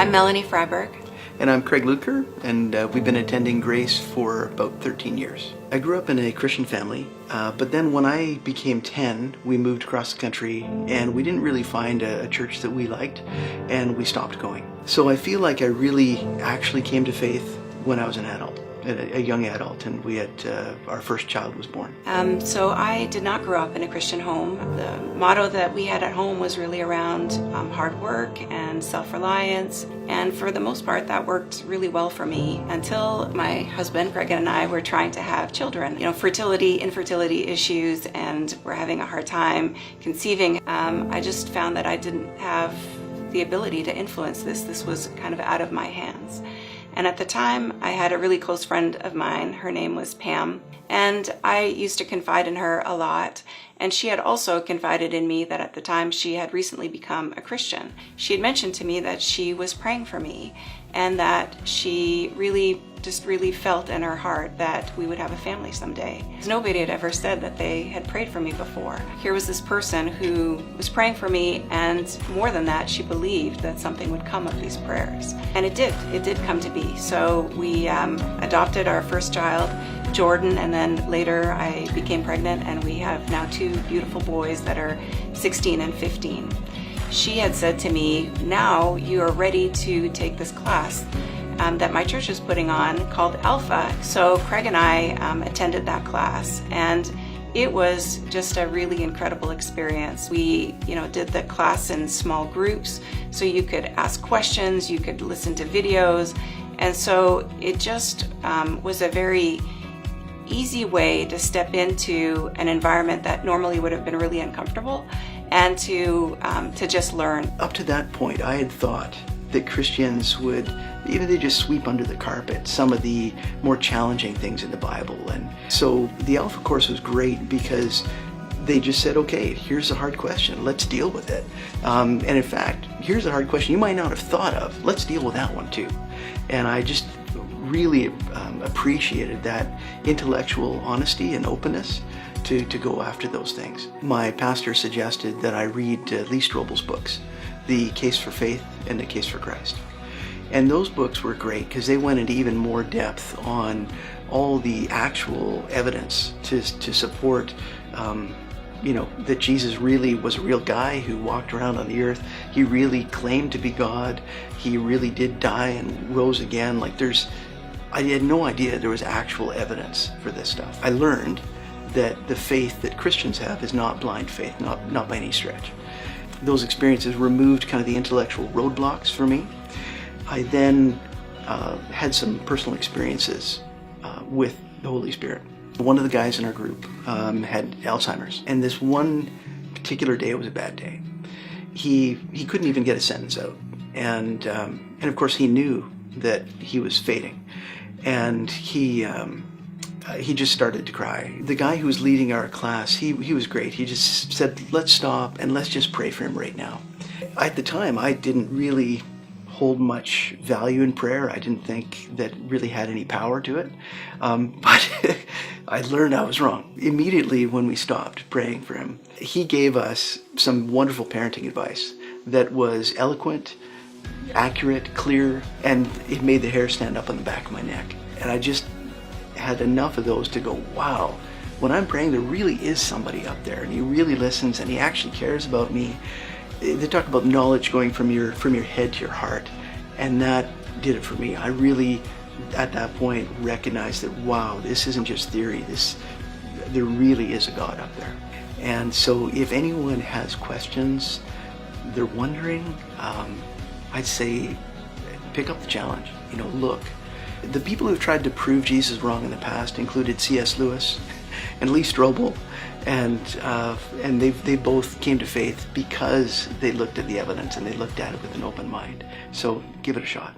I'm Melanie Freiberg. And I'm Craig Luker, and we've been attending Grace for about 13 years. I grew up in a Christian family, but then when I became 10, we moved across the country, and we didn't really find a church that we liked, and we stopped going. So I feel like I really actually came to faith when I was an adult, a young adult, and we had our first child was born. So I did not grow up in a Christian home. The motto that we had at home was really around hard work and self-reliance, and for the most part that worked really well for me until my husband Greg and I were trying to have children. Fertility, infertility issues, and we're having a hard time conceiving. I just found that I didn't have the ability to influence this. This was kind of out of my hands. And at the time, I had a really close friend of mine. Her name was Pam, and I used to confide in her a lot. And she had also confided in me that at the time she had recently become a Christian. She had mentioned to me that she was praying for me and that she really felt in her heart that we would have a family someday. Nobody had ever said that they had prayed for me before. Here was this person who was praying for me, and more than that, she believed that something would come of these prayers. And it did come to be. So we adopted our first child, Jordan, and then later I became pregnant, and we have now two beautiful boys that are 16 and 15. She had said to me, now you are ready to take this class that my church is putting on called Alpha. So Craig and I attended that class, and it was just a really incredible experience. We, did the class in small groups, so you could ask questions, you could listen to videos, and so it just was a very easy way to step into an environment that normally would have been really uncomfortable, and to just learn. Up to that point, I had thought that Christians would, they just sweep under the carpet some of the more challenging things in the Bible. And so the Alpha course was great because they just said, okay, here's a hard question, let's deal with it. And in fact, here's a hard question you might not have thought of, let's deal with that one too. And I just really appreciated that intellectual honesty and openness to go after those things. My pastor suggested that I read Lee Strobel's books, The Case for Faith and The Case for Christ. And those books were great because they went into even more depth on all the actual evidence to support that Jesus really was a real guy who walked around on the earth. He really claimed to be God. He really did die and rose again. I had no idea there was actual evidence for this stuff. I learned that the faith that Christians have is not blind faith, not by any stretch. Those experiences removed kind of the intellectual roadblocks for me. I then had some personal experiences with the Holy Spirit. One of the guys in our group had Alzheimer's, and this one particular day, it was a bad day. He couldn't even get a sentence out, and of course he knew that he was fading, and he just started to cry. The guy who was leading our class, he was great. He just said, let's stop and let's just pray for him right now. At the time, I didn't really hold much value in prayer. I didn't think that really had any power to it. But I learned I was wrong. Immediately when we stopped praying for him, he gave us some wonderful parenting advice that was eloquent, accurate, clear, and it made the hair stand up on the back of my neck. And I just had enough of those to go, wow, when I'm praying, there really is somebody up there, and he really listens, and he actually cares about me. They talk about knowledge going from your head to your heart, and that did it for me. I really, at that point, recognized that, wow, this isn't just theory. There really is a God up there. And so if anyone has questions, they're wondering, I'd say pick up the challenge. Look. The people who've tried to prove Jesus wrong in the past included C.S. Lewis and Lee Strobel, and they both came to faith because they looked at the evidence and they looked at it with an open mind. So give it a shot.